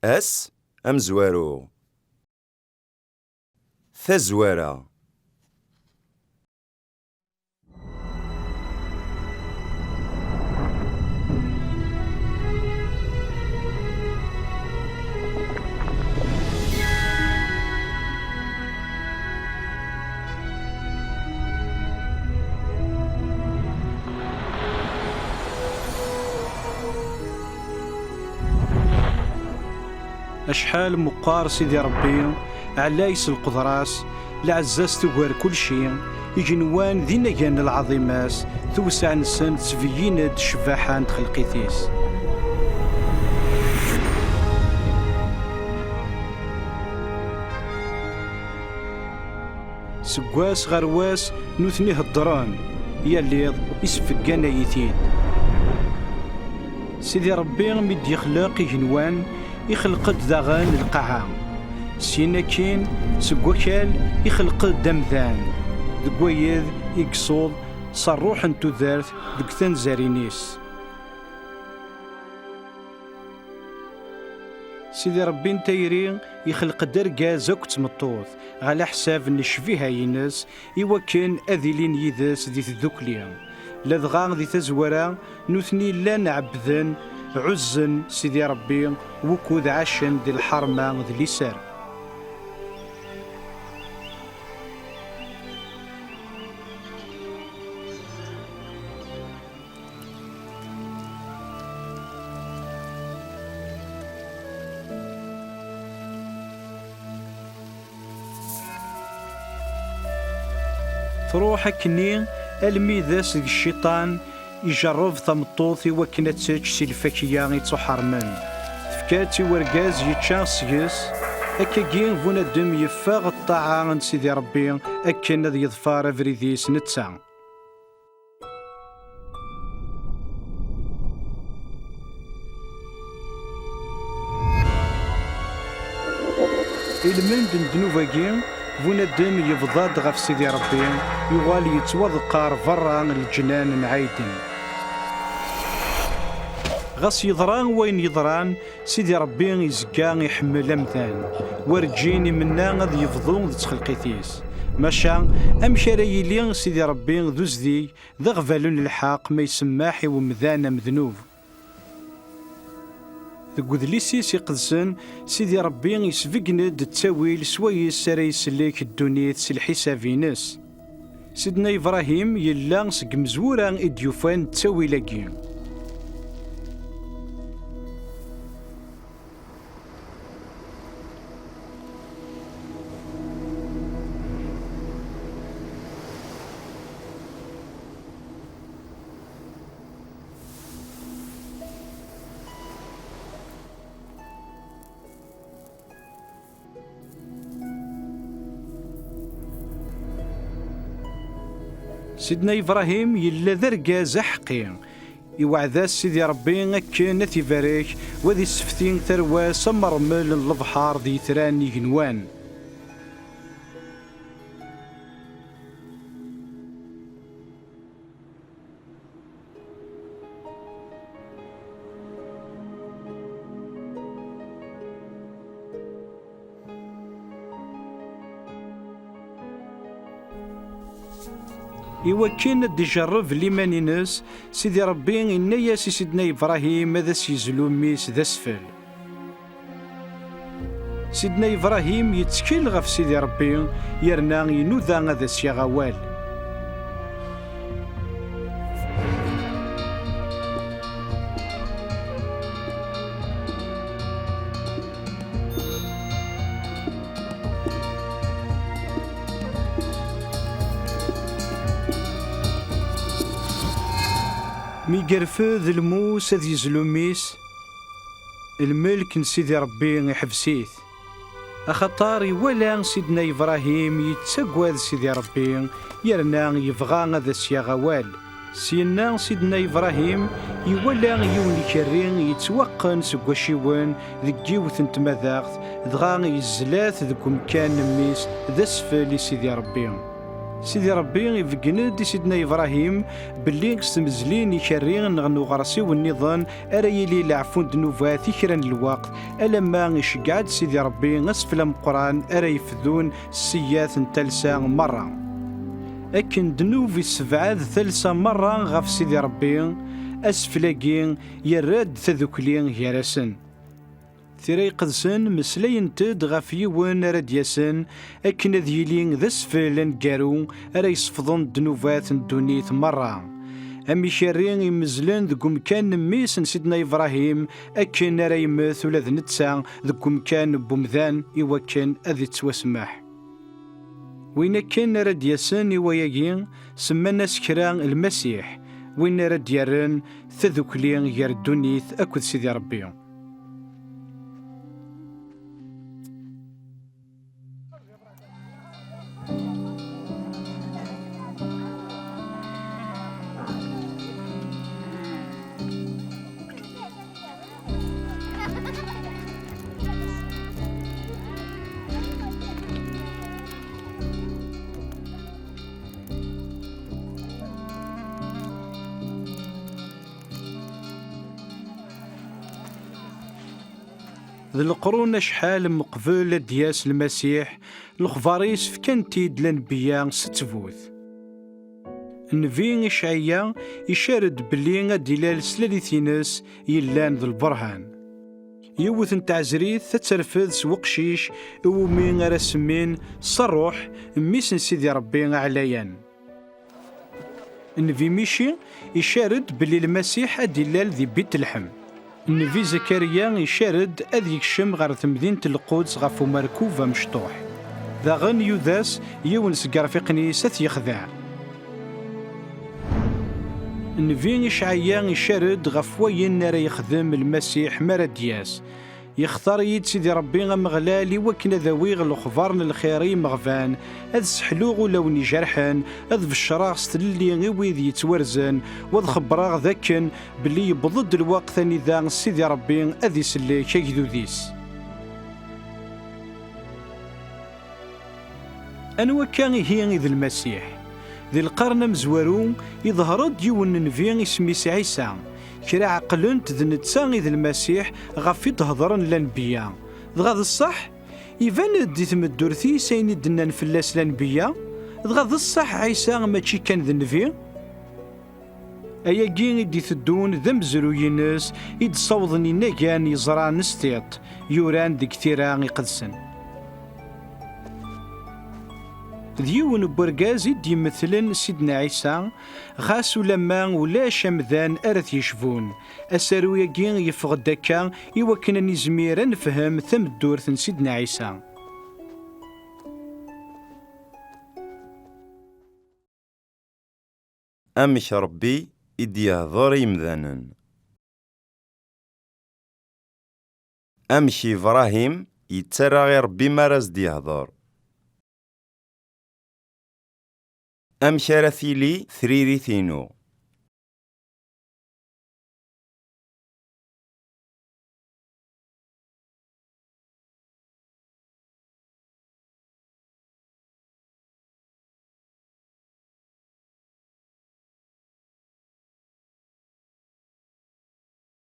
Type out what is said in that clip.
أس أمزوارو ثزوارة أشحال مقار سيدي ربي علايس القدراس لعزاز تقوار كل شيء يجنوان ذي نجان العظيماس توسع نسان تسفيين الشفاحان تخلقيتيس سقواس غرواس نوثني هدران ياليض يسفقان يتيد سيدي ربي مد يخلق جنوان يخلق داغان القاعة سيناكين سقوكال يخلق دمذان دقويذ يقصود صروح انتو ذارث دقتان زارينيس سيدي ربي نتايري يخلق درقا زوك تمطوث على حساب نشفيها ينس يوكن أذيلين يدس دي تذوكليا لذغان ذي تزورا نوثني لا نعبذن عزن سيدي ربي وكود عشن دي الحرمة ذي لسار تروح كني الميداس ديك الشيطان يجرب ثمطوثي وكنا تساج سي الفاكية يتحرمن تفكاتي ورقاز يتشاس يس أكاكين فونا دم يفاغ الطاعة عند سيدي ربي أكنا ذي يظفار فريديس نتسا المند ندنوفاكين فونا الدم يفضاد غف سيدي ربي يوالي يتوضقار فرا الجنان نعايدن غاس يضران وين يضران سيدي ربي يزكا يحمل أمثان ورجيني منا غاد يفضون ذي تخلقيتيس ماشا أمشاري يلي سيدي ربي ذو زدي ذا غفالون الحاق ما يسماحي ومذانا مذنوب ذو ذليسيس يقدسن سيدي ربي يسفقند التاويل سويس سرايس ليك الدنيا سي الحسابينس سيدنا إبراهيم يلا سق مزورا إديوفان التاويلاكي سيدنا إبراهيم يلا ذرقا زحقي يوعذا سيدي ربي أكن تيفاريك وذي السفتين ثروة سمر مل البحار ذي ثراني جنوان إوكين ديجرب لمن ناس سيدي ربي إن ياسي سيدنا إبراهيم ماذا سيزلو ميس ذا سفل سيدنا إبراهيم يتكل غف سيدي ربي يرنا ينوذا غذا سيغوال مي قرفذ الموس هذ يزلوميس الملك نسيدي ربي يحبسيث أخطاري ولا سيدنا إبراهيم يتسقوى سيدي ربي يرنا يبغى هذا السياغوال سينا سيدنا إبراهيم يولى يوني كرين يتوقن سقوى شيوان ذي جيوث نتماذاغت دغا يزلاث ذكو مكان ميس ذا سفل سيدي ربي سيدي ربي يفقند سيدنا إبراهيم باللي سمزلين يكرين نغنو غرسي والنظام أريلي لعفون دنوفات يكرن الوقت ألما يشقعد سيدي ربي نسفل القرآن أري يفذون السياث تلسا مرة أكن دنوفي السبعاد ثلثة مرة غف سيدي ربي أسفلاقين يراد تذكلين يرسن ثري قدسن مسلين تد غف يوان راد ياسن أكن ذيلين ذا سفلن قارو أرا يصفضون دنوفات دونيت مرة أمي شارين يمزلن ذكم كان ميسن سيدنا إبراهيم أكن أرا يمث ولا ذنتسا ذكم كان بومذان إوكن أذي تسوسمح وين كان راد ياسن إواياكين سمانا سكران المسيح وين راد يارن تذكلين يردونيت أكد سيدي ربي ذي القرون شحال مقبل دياس المسيح الخفاريس فكانتيد لنبيا ستفوت النبي إشعيا يشارد بلي دلال سلاليثينس يلان ذو البرهان يوث نتعزريث تترفذ سوقشيش ومين رسمين صروح ميسن سيدي ربي عليان النبي ميشي يشارد بلي المسيح دلال ذي بيت اللحم النبي زكريا يشارد أذ يكشم غير مدينة القدس غفو مركوفة مشطوح ذا غن يوداس يونس قرفقني ست يخذع النبي إشعيا يشارد غفوين نرى يخدم المسيح مردياس يختار يد سيدي ربي مغلالي وكنا ذويغ الخفارن الخيري مغفان أذ سحلوغ لوني جرحان أذ بالشراغ ستلي غيويذ يتورزن وذ خبراغ ذاكن بلي بضد الوقت ثاني ذا سيدي ربي أذ يسلي كيكذو ذيس أنوا كان هي ذي المسيح ذي القرن مزوارو يظهر ديون نبي اسمي عيسى كرا عقلنت ذنتسا ذي المسيح غفي تهضرن الانبياء ذغاض الصح يبان دي تمدورثي سيني دنان فلاس الانبياء ذغاض الصح عيسى ماشي كان ذي النبي ايا كين دي تدون ذم زروينس يد صوضني ناكان يزرع نستيط يوران دي كثيرا يقدسن ديون برقازي دي مثلا سيدنا عيسى غاس ولما ولا شمذان أرث يشفون أسارويا كين يفقد دكا يوكنا نزميرا نفهم ثم الدورث سيدنا عيسى أمش ربي إدي يهضر يمذانا أمشي إبراهيم يتسرى غير ربي مرز دي يهضر أمشي رثيلي ثريري ثينو